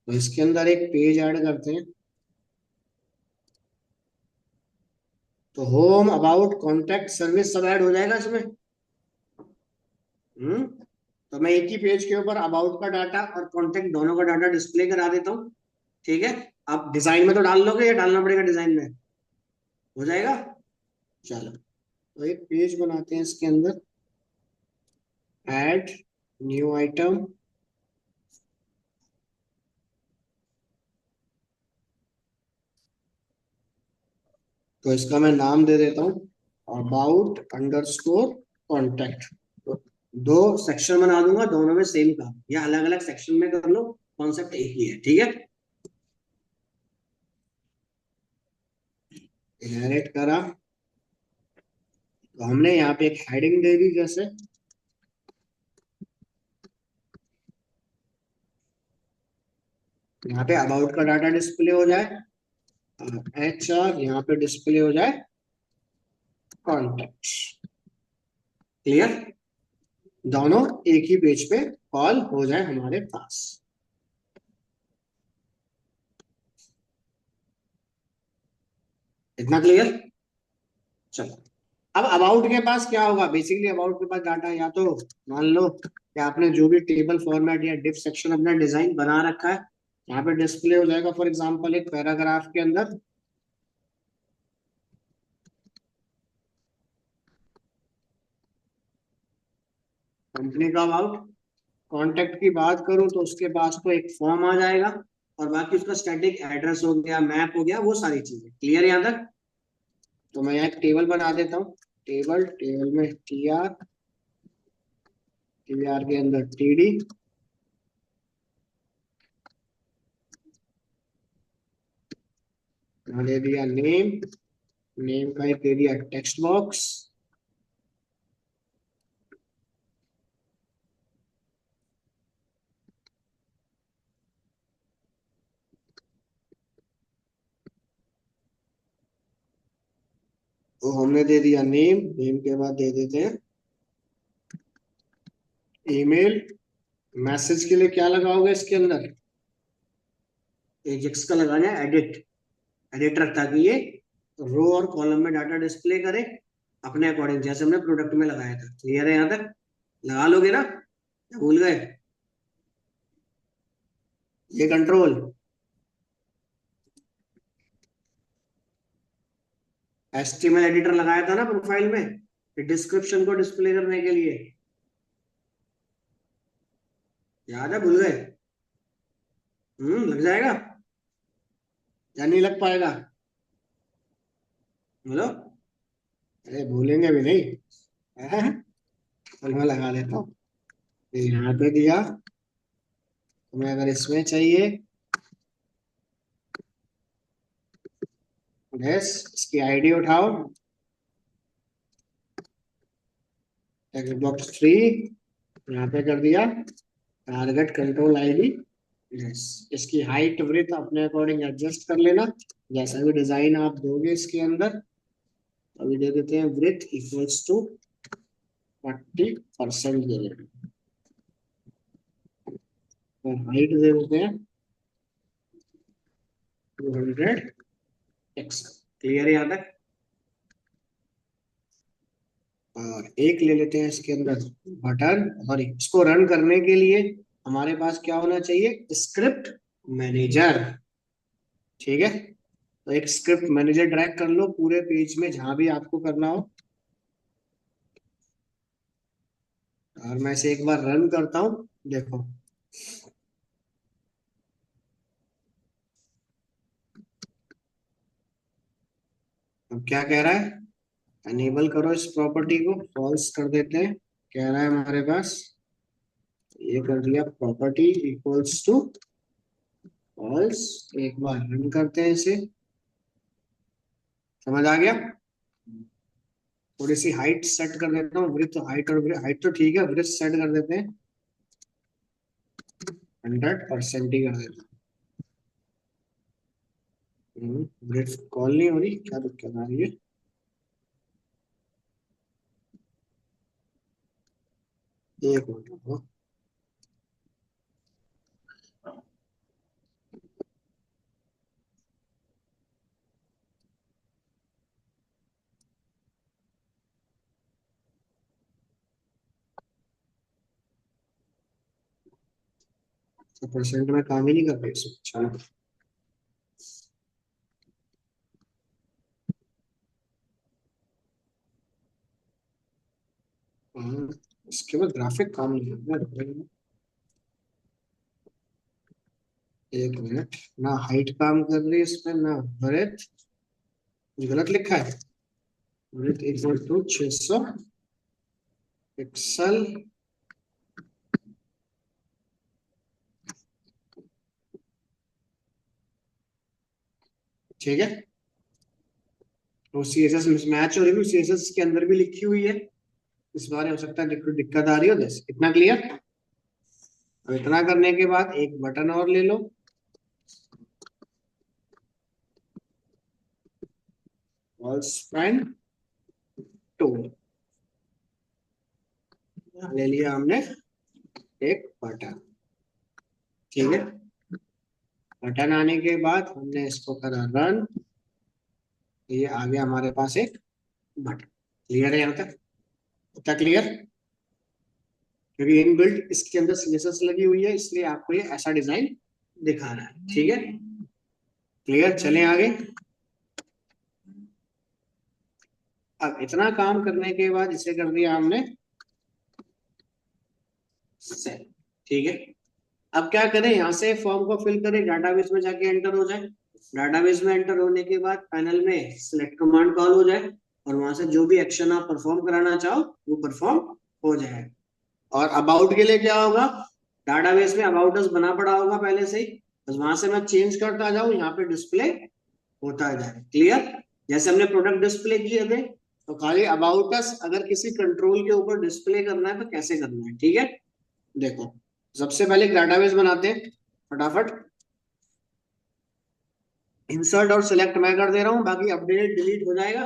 तो इसके अंदर एक पेज ऐड करते हैं। तो होम, अबाउट, कॉन्टैक्ट, सर्विस सब ऐड हो जाएगा इसमें। हम्म। तो मैं एक ही पेज के ऊपर अबाउट का डाटा और कॉन्टैक्ट दोनों का डाटा डिस्प्ले करा देता हूँ। ठीक है। आप डिजाइन में तो डाल लोगे या डालना पड़ेगा डिजाइन में? हो जाएगा। चलो, तो एक पेज बनाते हैं इसके अंदर। Add new item. तो इसका मैं नाम दे देता हूँ अबाउट अंडरस्कोर कॉन्टैक्ट। तो दो सेक्शन बना दूंगा, दोनों में सेम का, या अलग अलग सेक्शन में कर लो, कॉन्सेप्ट एक ही है। ठीक है। इनहेरिट करा। तो हमने यहाँ पे एक हेडिंग दे दी, जैसे यहाँ पे अबाउट का डाटा डिस्प्ले हो जाए, HR यहाँ पे डिस्प्ले हो जाए कॉन्टैक्ट। क्लियर? दोनों एक ही पेज पे कॉल हो जाए हमारे पास। इतना क्लियर? चलो, अब अबाउट के पास क्या होगा? बेसिकली अबाउट के पास डाटा, या तो मान लो कि आपने जो भी टेबल फॉर्मेट या डिफ सेक्शन अपना डिजाइन बना रखा है, यहाँ पे डिस्प्ले हो जाएगा। फॉर एग्जांपल एक पैराग्राफ के अंदर कंपनी का अबाउट, कांटेक्ट की बात करूं तो उसके पास तो एक फॉर्म आ जाएगा, और बाकी उसका स्टैटिक एड्रेस हो गया, मैप हो गया, वो सारी चीजें क्लियर यहाँ तक। तो मैं यहाँ एक टेबल बना देता हूँ। टेबल, टेबल में TR, TR के अंदर TD। यहाँ दे दिया नेम, नेम का एक दे दिया टेक्स्ट बॉक्स। तो हमने दे दिया नेम, नेम के बाद दे देते हैं ईमेल। मैसेज के लिए क्या लगाओगे इसके अंदर? एजेक्स का लगाना है, एडिट, एडिटर, ताकि ये रो और कॉलम में डाटा डिस्प्ले करे अपने अकॉर्डिंग, जैसे हमने प्रोडक्ट में लगाया था। क्लियर है यहाँ तक? लगा लोगे ना, या भूल गए? ये कंट्रोल HTML एडिटर लगाया था ना प्रोफाइल में, डिस्क्रिप्शन को डिस्प्ले करने के लिए। याद है? भूल गए? लग जाएगा या नहीं लग पाएगा? बोलो। अरे भूलेंगे भी नहीं। चल मैं लगा देता हूँ। ये यहाँ पे दिया। तुम्हें अगर इसमें चाहिए, यस, इसकी आईडी उठाओ, टेक्स्ट बॉक्स 3, यहाँ पे कर दिया टारगेट कंट्रोल ID। यस, इसकी हाइट विड्थ अपने अकॉर्डिंग एडजस्ट कर लेना, जैसा भी डिजाइन आप दोगे इसके अंदर। अभी दे देते हैं विड्थ इक्वल्स टू 40% दे देते हैं, और हाइट दे देते हैं 200 पिक्सल। क्लियर है यहाँ तक? और एक ले लेते हैं इसके अंदर बटन, और इसको रन करने के लिए हमारे पास क्या होना चाहिए? Script manager. ठीक है। तो एक स्क्रिप्ट मैनेजर ड्रैग कर लो पूरे पेज में जहां भी आपको करना हो। और मैं इसे एक बार रन करता हूँ, देखो। अब क्या कह रहा है? अनेबल करो इस प्रॉपर्टी को, फॉल्स कर देते हैं। कह रहा है हमारे पास, ये कर दिया प्रॉपर्टी इक्वल्स टू फॉल्स। एक बार रन करते हैं इसे। समझ आ गया? थोड़ी सी हाइट सेट कर देता हूँ, विड्थ, हाइट, और हाइट तो ठीक है, विड्थ सेट कर देते हैं 100% ही कर देते हैं। विड्थ कॉल नहीं हो रही, क्या दिक्कत आ रही है? एक मिनट रुको। तो परसेंट में काम ही नहीं कर रही इसमें। चलो इसके बाद ग्राफिक काम नहीं कर रहा। एक मिनट, ना हाइट काम कर रही है इसमें, ना ब्रेथ। गलत लिखा है। Breadth equal to 600 pixel. ठीक है। तो CSS मिसमैच हो रही है, CSS के अंदर भी लिखी हुई है। इस बार हो सकता है दिक्कत आ रही हो। जैसे इतना क्लियर। अब इतना करने के बाद एक बटन और ले लो, वॉल स्पैन टूल। ले लिया हमने एक बटन। ठीक है। बटन आने के बाद हमने इसको करा रन। ये आ गया हमारे पास एक बटन। क्लियर है यहाँ तक? इतना क्लियर? क्योंकि इनबिल्ट इसके अंदर सीएसएस लगी हुई है, इसलिए आपको ये ऐसा डिजाइन दिखा रहा है। ठीक है। क्लियर? चलें आगे। अब इतना काम करने के बाद इसे कर दिया हमने सेव। ठीक है। अब क्या करें, यहाँ से फॉर्म को फिल करें, डाटाबेस में जाके एंटर हो जाए। डाटाबेस में एंटर होने के बाद पैनल में सिलेक्ट कमांड कॉल हो जाए, और वहां से जो भी एक्शन आप परफॉर्म कराना चाहो वो परफॉर्म हो जाए। और अबाउट के लिए क्या होगा, डाटाबेस में अबाउट अस बना पड़ा होगा पहले से ही, बस वहां से मैं चेंज करता जाऊं, यहाँ पे डिस्प्ले होता जाए। क्लियर? जैसे हमने प्रोडक्ट डिस्प्ले किए थे, तो खाली अबाउट अस अगर किसी कंट्रोल के ऊपर डिस्प्ले करना है तो कैसे करना है। ठीक है। देखो, सबसे पहले एक डाटाबेस बनाते हैं फटाफट। इंसर्ट और सिलेक्ट मैं कर दे रहा हूं, बाकी अपडेट डिलीट हो जाएगा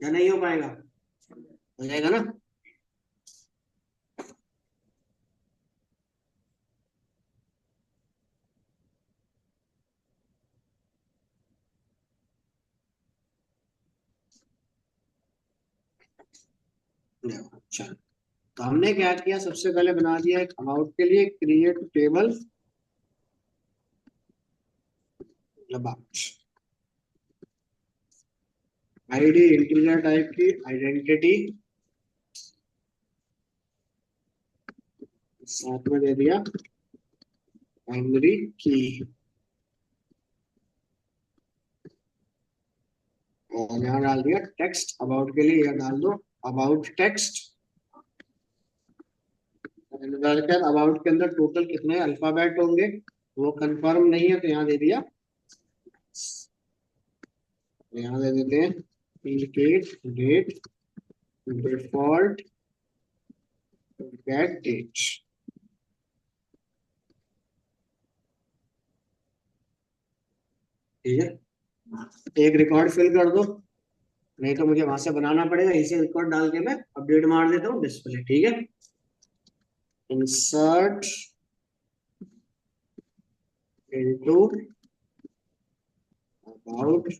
या नहीं हो पाएगा? हो जाएगा ना? देखो चलो, तो हमने क्या किया, सबसे पहले बना दिया एक अमाउंट के लिए create table about. ID integer type की आइडेंटिटी साथ में दे दिया प्राइमरी की। और यहाँ डाल दिया टेक्स्ट अबाउट के लिए, यह डाल दो अबाउट टेक्स्ट। डालकर अबाउट के अंदर टोटल कितने अल्फाबेट होंगे वो कंफर्म नहीं है, तो यहाँ दे दिया, यहाँ दे देते हैं indicate date default get date. ठीक है। एक रिकॉर्ड फिल कर दो, नहीं तो मुझे वहां से बनाना पड़ेगा। इसे रिकॉर्ड डाल के मैं अपडेट मार देता हूँ डिस्प्ले। ठीक है। इंसर्ट इनटू अबाउट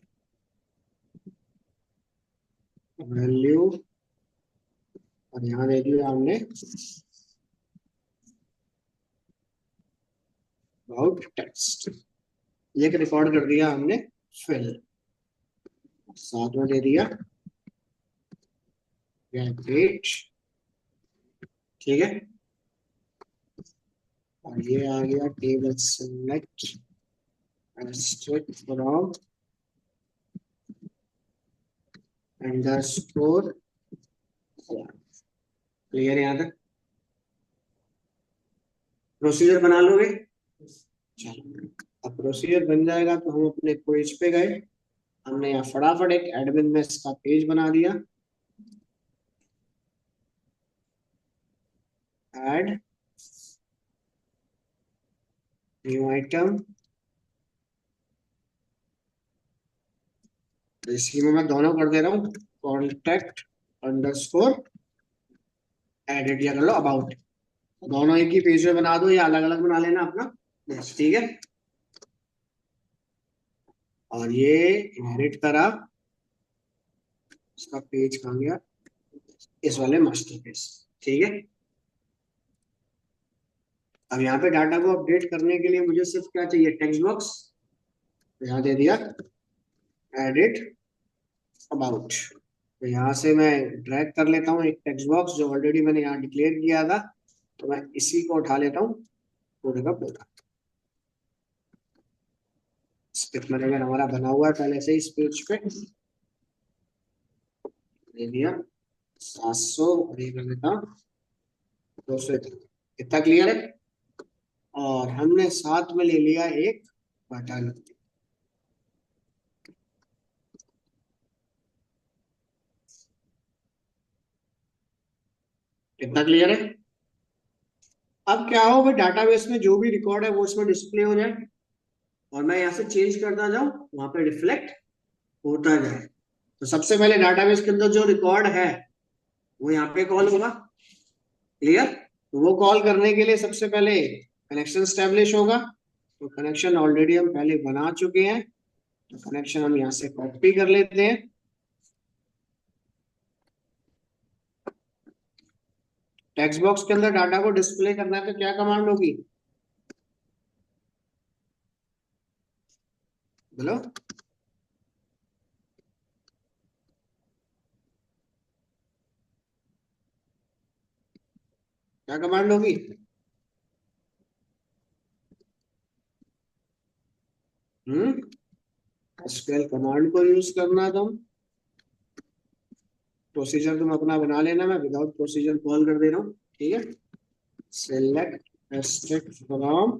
वैल्यू, और यहाँ दे दिया हमने अबाउट टेक्स्ट। ये रिकॉर्ड कर दिया हमने फिल, साथ में दे दिया डेट। ठीक है। और ये आ गया table select from underscore. Clear यहाँ तक? प्रोसीजर बना लोगे? चलो, अब प्रोसीजर बन जाएगा तो हम अपने पेज पे गए। हमने यहाँ फटाफट एक एडमिन में इसका पेज बना दिया। Add new item. तो इसी में मैं दोनों कर दे रहा हूँ, कॉन्टेक्ट अंडरस्कोर एडिट, या कर लो अबाउट। दोनों एक ही पेज में बना दो या अलग अलग बना लेना अपना, बस। ठीक है। और ये इनहेरिट करा, इसका पेज कहाँ गया, इस वाले मास्टर पेज। ठीक है। अब यहाँ पे डाटा को अपडेट करने के लिए मुझे सिर्फ क्या चाहिए, टेक्स्ट बॉक्स। तो यहाँ दे दिया एडिट अबाउट। तो यहाँ से मैं ड्रैग कर लेता हूँ एक टेक्स्ट बॉक्स जो ऑलरेडी मैंने यहाँ डिक्लेयर किया था, तो मैं इसी को उठा लेता हूँ पूरे का पूरा। स्क्रिप्ट मैनेजर हमारा बना हुआ है पहले से इस पेज पे, दे दिया 700 और ये कर देता हूँ 200। इतना क्लियर है। और हमने साथ में ले लिया एक बटन। कितना क्लियर है। अब क्या हो भाई, डाटाबेस में जो भी रिकॉर्ड है वो इसमें डिस्प्ले हो जाए और मैं यहाँ से चेंज करता जाऊं, वहां पे रिफ्लेक्ट होता जाए। तो सबसे पहले डाटाबेस के अंदर जो रिकॉर्ड है वो यहाँ पे कॉल होगा। क्लियर। तो वो कॉल करने के लिए सबसे पहले कनेक्शन स्टैब्लिश होगा। तो कनेक्शन ऑलरेडी हम पहले बना चुके हैं, तो कनेक्शन हम यहाँ से कॉपी कर लेते हैं। टेक्स्ट बॉक्स के अंदर डाटा को डिस्प्ले करना है तो क्या कमांड होगी, बोलो। क्या कमांड होगी। एसक्यूएल कमांड को यूज करना है तुम। प्रोसीजर तुम अपना बना लेना, मैं विदाउट प्रोसीजर कॉल कर दे रहा हूँ, ठीक है। Select asterisk from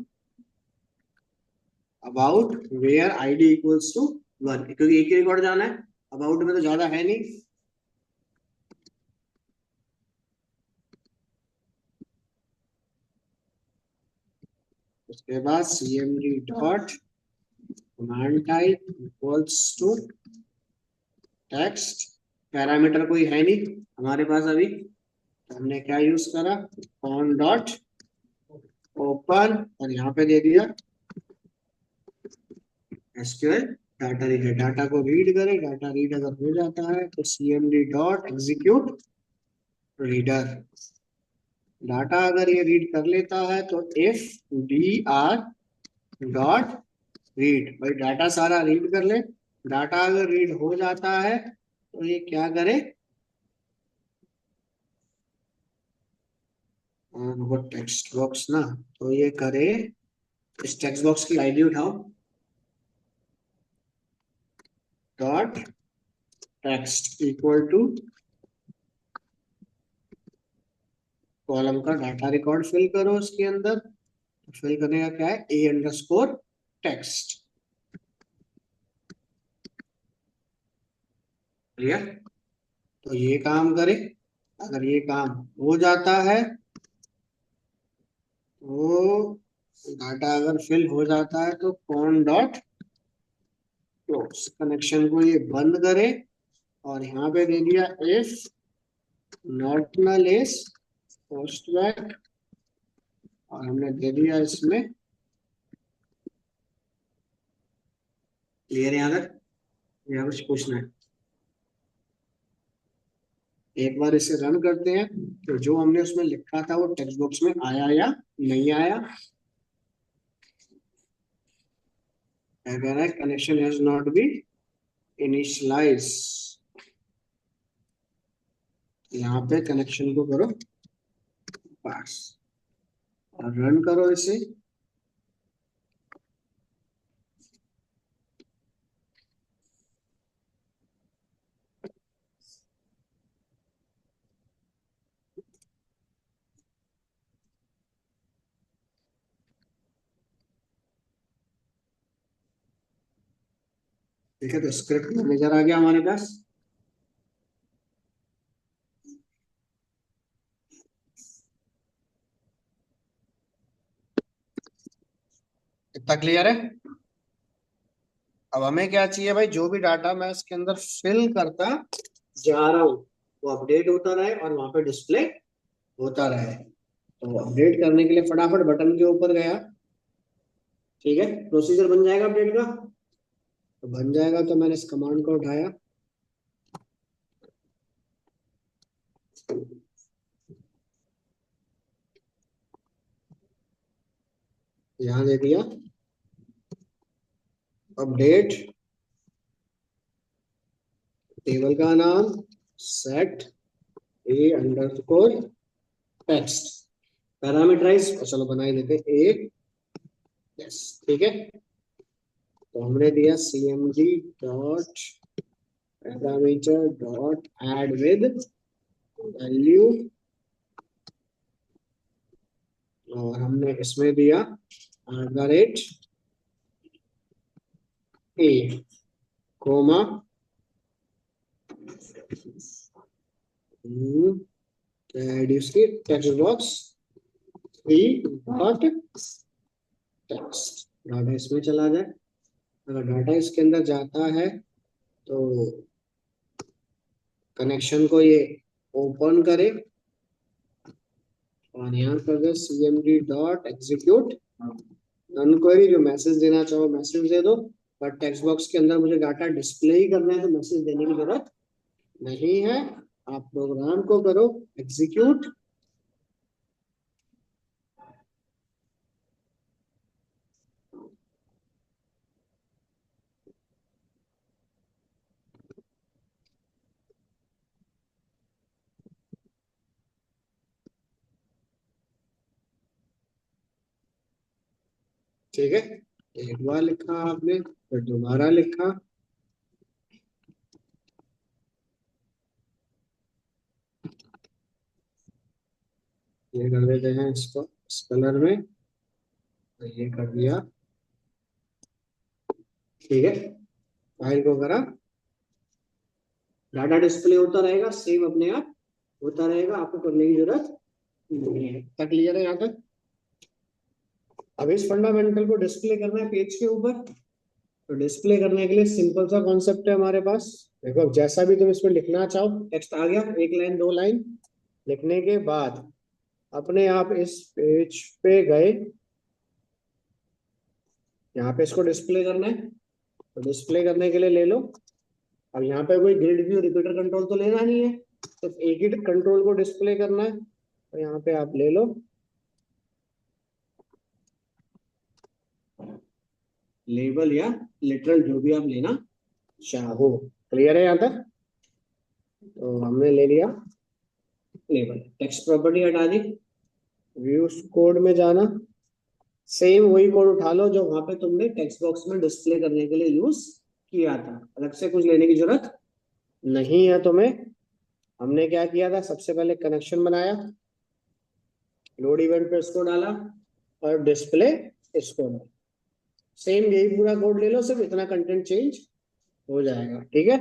about where ID equals to 1, क्योंकि एक ही रिकॉर्ड जाना है, अबाउट में तो ज्यादा है नहीं। उसके बाद cmd dot command type equals to text. Parameter कोई है नहीं हमारे पास अभी, तो हमने क्या यूज करा, ऑन डॉट ओपन, और यहाँ पे दे दिया एसक्यूएल डाटा रीडर। डाटा को रीड करे, डाटा रीड अगर हो जाता है तो cmd dot execute reader. Data अगर ये रीड कर लेता है तो इफ dr डॉट रीड, भाई डाटा सारा रीड कर ले। डाटा अगर रीड हो जाता है तो ये क्या करे, वो टेक्स्ट बॉक्स ना, तो ये करे, इस टेक्स्ट बॉक्स की आईडी उठाओ, dot text equal to column का डाटा रिकॉर्ड फिल करो उसके अंदर। फिल करने का क्या है, ए अंडरस्कोर टेक्स्ट। क्लियर। तो ये काम करे, अगर ये काम हो जाता है तो डाटा अगर फिल हो जाता है तो कॉन डॉट क्लोज, कनेक्शन को ये बंद करे। और यहाँ पे दे दिया if not knowledge post back, और हमने दे दिया इसमें क्लियर। यहाँ तक या कुछ पूछना है। एक बार इसे रन करते हैं तो जो हमने उसमें लिखा था वो टेक्स्ट बॉक्स में आया या नहीं आया। क्या कह रहा है, connection has not be initialize. यहाँ पे कनेक्शन को करो पास और रन करो इसे। ठीक है, तो स्क्रिप्ट मैनेजर आ गया हमारे पास। इतना क्लियर है। अब हमें क्या चाहिए भाई, जो भी डाटा मैं इसके अंदर फिल करता जा रहा हूँ वो अपडेट होता रहे और वहां पे डिस्प्ले होता रहे। तो अपडेट करने के लिए फटाफट बटन के ऊपर गया, ठीक है, प्रोसीजर बन जाएगा अपडेट का। तो बन जाएगा तो मैंने इस कमांड को उठाया, यहाँ दे दिया अपडेट टेबल का नाम set A underscore text parameterize, चलो बना ही देते एक। यस, ठीक है। तो हमने दिया cmd dot parameter dot add with value, और हमने इसमें दिया @ ए कोमा उसकी text box E dot text. Data इसमें चला जाए, अगर डाटा इसके अंदर जाता है तो कनेक्शन को ये ओपन करे और यहाँ पर दे cmd dot execute run query. जो मैसेज देना चाहो मैसेज दे दो, पर टेक्स्ट बॉक्स के अंदर मुझे डाटा डिस्प्ले ही करना है तो मैसेज देने की जरूरत नहीं है। आप प्रोग्राम को करो एग्जीक्यूट, ठीक है। एक बार लिखा आपने, फिर दोबारा लिखा, ये कर देते हैं इसको इस कलर में, तो ये कर दिया, ठीक है। फाइल को करा, डाटा डिस्प्ले होता रहेगा, सेव अपने आप होता रहेगा, आपको करने की जरूरत नहीं है। तक क्लियर है यहाँ तक? अब इस फंडामेंटल को डिस्प्ले करना है पेज के ऊपर, तो डिस्प्ले करने के लिए सिंपल सा कॉन्सेप्ट है हमारे पास। देखो, अब जैसा भी तुम इसमें लिखना चाहो, टेक्स्ट आ गया, एक लाइन दो लाइन लिखने के बाद अपने आप इस पेज पे गए, यहाँ पे इसको डिस्प्ले करना है, तो डिस्प्ले करने के लिए ले लो। अब यहाँ पे कोई ग्रिड व्यू रिपीटर कंट्रोल तो लेना नहीं है, सिर्फ एक ही कंट्रोल को डिस्प्ले करना है, तो यहाँ पे आप ले लो लेबल या लिटरल, जो भी आप लेना चाहो। क्लियर है यहाँ तक? तो हमने ले लिया लेबल, टेक्स्ट प्रॉपर्टी हटा दी, व्यूज कोड में जाना, सेम वही कोड उठा लो जो वहां पे तुमने टेक्स्ट बॉक्स में डिस्प्ले करने के लिए यूज किया था, अलग से कुछ लेने की जरूरत नहीं है तुम्हें। हमने क्या किया था, सबसे पहले कनेक्शन बनाया, लोड इवेंट पे इसको डाला और डिस्प्ले इसको डाला। सेम यही पूरा कोड ले लो, सिर्फ इतना कंटेंट चेंज हो जाएगा, ठीक है।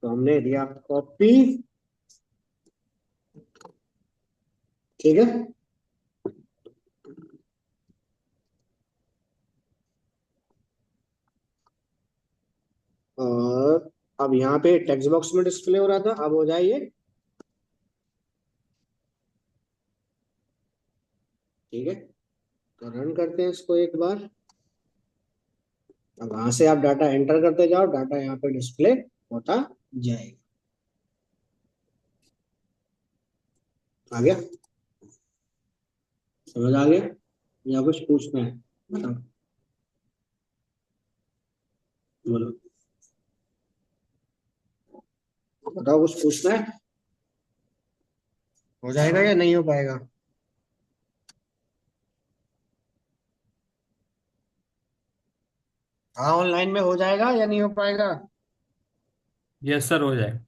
तो हमने दिया कॉपी, ठीक है। और अब यहाँ पे टेक्स्ट बॉक्स में डिस्प्ले हो रहा था, अब हो जाइए, ठीक है। तो रन करते हैं इसको एक बार। अब वहां से आप डाटा एंटर करते जाओ, डाटा यहाँ पे डिस्प्ले होता जाएगा। आ गया? समझ आ गया या कुछ पूछना है? बताओ, बोलो, बताओ, कुछ पूछना है? हो जाएगा या नहीं हो पाएगा? हाँ, ऑनलाइन में हो जाएगा या नहीं हो पाएगा? यस सर, हो जाए।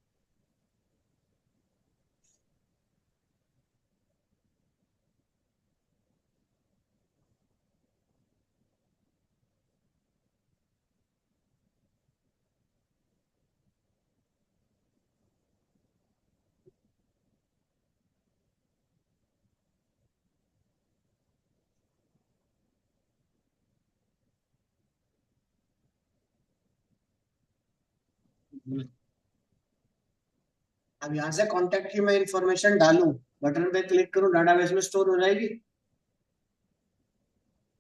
अब यहाँ से कांटेक्ट की मैं इंफॉर्मेशन डालूं, बटन पे क्लिक करूं, डाटाबेस में स्टोर हो जाएगी।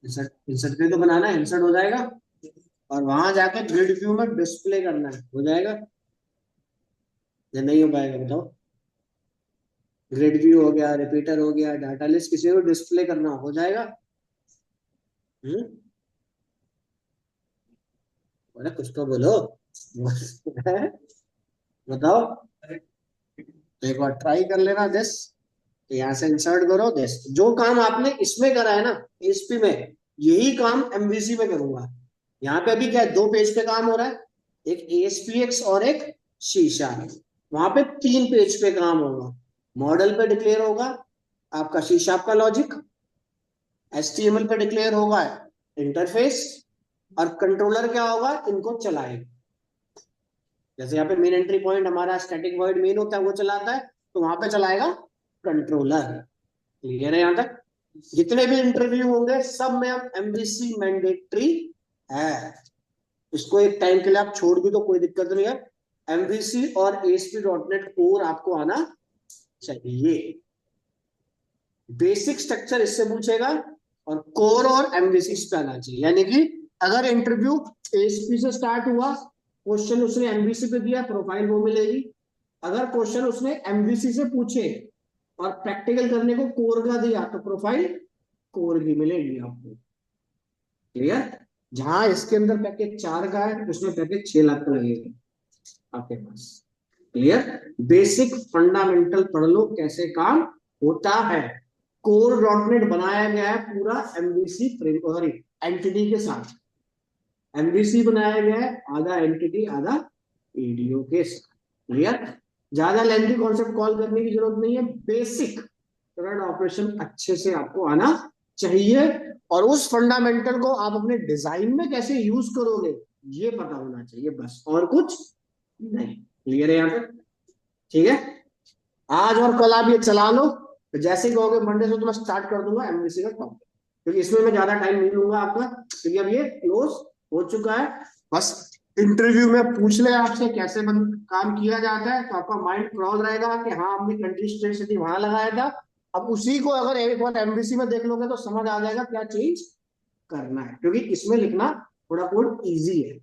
इंसर्ट इंसर्ट पे तो बनाना है, इंसर्ट हो जाएगा, और वहां जाके ग्रिड व्यू में डिस्प्ले करना है, हो जाएगा या नहीं हो पाएगा? बताओ। ग्रिड व्यू हो गया, रिपीटर हो गया, डाटा लिस्ट, किसी को डिस्प्ले करना हो जाएगा। हम्म। बोले कुछ तो बोलो। बताओ। एक बार ट्राई कर लेना दिस। तो यहाँ से इंसर्ट करो दिस। जो काम आपने इसमें करा है ना, एसपी में, यही काम एमवीसी में करूंगा। यहाँ पे अभी क्या है, 2 पेज पे काम हो रहा है, एक एएसपीएक्स और एक शीशा। वहां पे 3 पेज पे काम होगा। मॉडल पे डिक्लेयर होगा आपका सी शार्प का लॉजिक, एचटीएमएल पे डिक्लेयर होगा इंटरफेस, और कंट्रोलर क्या होगा, इनको चलाएगा। जैसे यहाँ पे मेन एंट्री पॉइंट हमारा स्टैटिक वॉइड मेन होता है, वो चलाता है, तो वहां पे चलाएगा कंट्रोलर। क्लियर है यहाँ तक? जितने भी इंटरव्यू होंगे सब में अब एमवीसी मैंडेटरी है। इसको एक टाइम के लिए आप छोड़ भी तो कोई दिक्कत नहीं है। एमवीसी और ASP.NET कोर आपको आना चाहिए। बेसिक स्ट्रक्चर इससे पूछेगा, और कोर और एमवीसी पे आना चाहिए। यानी कि अगर इंटरव्यू एएसपी से स्टार्ट हुआ, क्वेश्चन उसने एमवीसी पे दिया, प्रोफाइल वो मिलेगी। अगर क्वेश्चन उसने एमवीसी से पूछे और प्रैक्टिकल करने को कोर का दिया, तो प्रोफाइल कोर की मिलेगी आपको। क्लियर? जहां इसके अंदर पैकेज 4 का है, उसमें पैकेज 6 लाख का लगेगा आपके पास। क्लियर? बेसिक फंडामेंटल पढ़ लो कैसे काम होता है। कोर डॉट नेट बनाया गया है पूरा एमवीसी फ्रेमवर्क एंटिटी के साथ। एमवीसी बनाया गया है आधा एंटिटी आधा ईडीओ के साथ। क्लियर? ज्यादा लेंथी कॉन्सेप्ट कॉल करने की जरूरत नहीं है। बेसिक थ्रेड ऑपरेशन अच्छे से आपको आना चाहिए, और उस फंडामेंटल को आप अपने डिजाइन में कैसे यूज करोगे, ये पता होना चाहिए, बस और कुछ नहीं। क्लियर है यहाँ पे? ठीक है। आज और कल आप ये चला लो, तो जैसे ही कहोगे मंडे से तो मैं स्टार्ट कर दूंगा एमवीसी का टॉपिक, क्योंकि इसमें मैं ज्यादा टाइम नहीं लूंगा आपका, क्योंकि अब ये क्लोज हो चुका है। बस इंटरव्यू में पूछ ले आपसे कैसे काम किया जाता है, तो आपका माइंड क्रॉल रहेगा कि हाँ हमने कंसिस्टेंसी वहां लगाया था। अब उसी को अगर एक बार एमवीसी में देख लोगे तो समझ आ जाएगा क्या चेंज करना है, क्योंकि इसमें लिखना थोड़ा कोड ईजी है।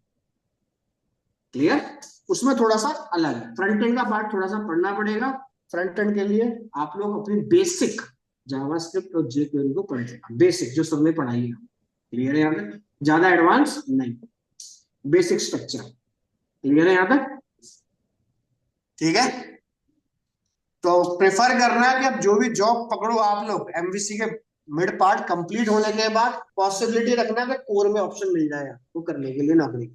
क्लियर? उसमें थोड़ा सा अलग है, फ्रंट एंड का पार्ट थोड़ा सा पढ़ना पड़ेगा। फ्रंट एंड के लिए आप लोग अपनी बेसिक जावास्क्रिप्ट और जेक्वेरी को पढ़ लेना, बेसिक जो सबने पढ़ाई है। क्लियर है यहाँ तक? ज्यादा एडवांस नहीं, बेसिक स्ट्रक्चर। क्लियर है यहाँ तक? ठीक है। तो प्रेफर करना है कि अब जो भी जॉब पकड़ो आप लोग एमवीसी के मिड पार्ट कंप्लीट होने के बाद, पॉसिबिलिटी रखना है कि कोर में ऑप्शन मिल जाए आपको करने के लिए नौकरी।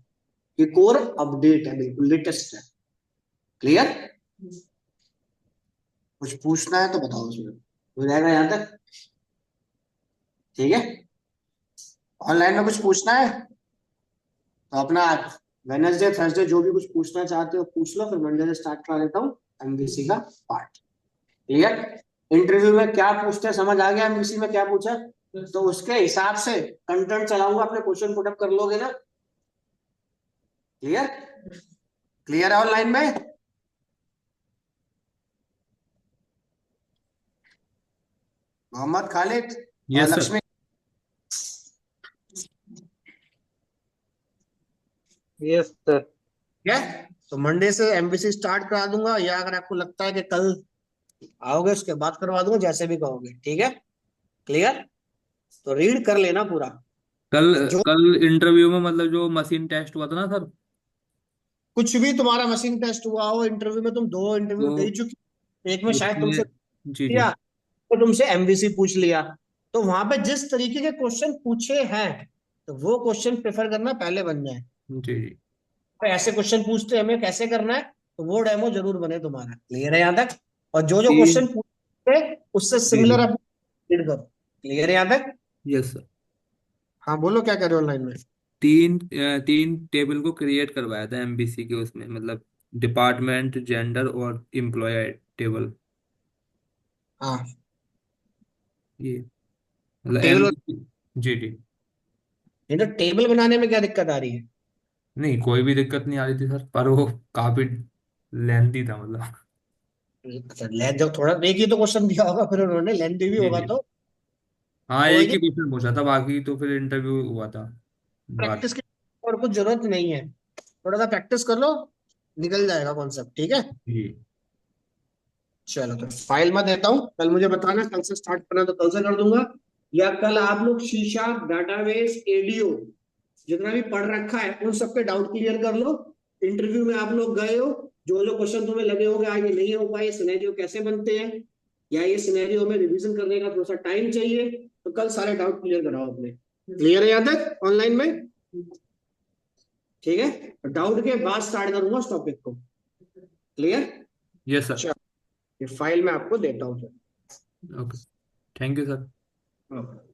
ये कोर अपडेट है, बिल्कुल लेटेस्ट है। क्लियर? कुछ पूछना है तो बताओ, उसमें हो जाएगा यहाँ तक? ठीक है। ऑनलाइन में कुछ पूछना है तो अपना वेनसडे थर्सडे जो भी कुछ पूछना चाहते हो पूछ लो, फिर मंडे से स्टार्ट करा देता हूँ एमबीसी का पार्ट। क्लियर? इंटरव्यू में क्या पूछते हैं समझ आ गया, एमबीसी में क्या पूछा, तो उसके हिसाब से कंटेंट चलाऊंगा, अपने क्वेश्चन पुटअप कर लोगे ना। क्लियर? क्लियर है ऑनलाइन में? मोहम्मद खालिद और yes sir. Lakshmi. Yes sir. ठीक है। तो मंडे से एमबीसी स्टार्ट करा दूंगा, या अगर आपको लगता है कि कल आओगे उसके बाद करवा दूंगा, जैसे भी कहोगे। ठीक है। क्लियर? तो रीड कर लेना पूरा। कल जो कल इंटरव्यू में मतलब जो मशीन टेस्ट हुआ था ना सर, कुछ भी तुम्हारा मशीन टेस्ट हुआ हो, इंटरव्यू में तुम 2 इंटरव्यू तो दे ही चुकी हो। एक में शायद उसमें तुमसे जी जी लिया, तो तुमसे एमवीसी पूछ लिया। तो वहां पे जिस तरीके के क्वेश्चन पूछे हैं, तो वो क्वेश्चन प्रेफर करना पहले बन जाए। जी जी तो ऐसे क्वेश्चन पूछते हमें कैसे करना है, तो वो डेमो जरूर बने तुम्हारा। क्लियर है यहाँ तक? और जो जो क्वेश्चन तीन पूछते उससे जी सिमिलर जी आप रीड करो। क्लियर है यहाँ तक? Yes sir. हाँ बोलो क्या कर रहे हो ऑनलाइन में। तीन टेबल को क्रिएट करवाया था एमबीसी के, उसमें मतलब डिपार्टमेंट, जेंडर और एम्प्लॉय टेबल। हाँ। ये मतलब टेबल, एमबीसी। जी जी। नहीं तो टेबल बनाने में क्या दिक्कत आ रही है? नहीं कोई भी दिक्कत नहीं आ रही थी सर, पर वो काफी लेंथी था मतलब। अच्छा, लेंथ जब थोड़ा एक ही तो क्वेश्चन दिया होगा, फिर उन्होंने लेंथ भी जी होगा जी। तो हाँ कोई एक नहीं। ही क्वेश्चन पूछा था, बाकी तो फिर इंटरव्यू हुआ था बाद। प्रैक्टिस की और कुछ जरूरत नहीं है, थोड़ा सा प्रैक्टिस कर लो, निकल जाएगा कॉन्सेप्ट। ठीक है। जी चलो तो फाइल में देता हूँ, कल मुझे बताना, कल से स्टार्ट करना तो कल से कर दूंगा, या कल आप लोग शीशा, डाटाबेस, एडीओ जितना भी पढ़ रखा है उन सब पे डाउट क्लियर कर लो। इंटरव्यू में आप लोग गए हो, जो जो क्वेश्चन तुम्हें लगे होंगे आज ये नहीं हो पाए, सिनेरियो कैसे बनते हैं, या ये सिनेरियो में रिवीजन करने का थोड़ा सा टाइम चाहिए, तो कल सारे डाउट क्लियर कराओ अपने। क्लियर है यहाँ तक ऑनलाइन में? ठीक है, डाउट के बाद स्टार्ट करूंगा उस टॉपिक को। क्लियर? Yes sir. चलो ये फाइल मैं आपको देता हूँ ओके, थैंक यू सर। फिर।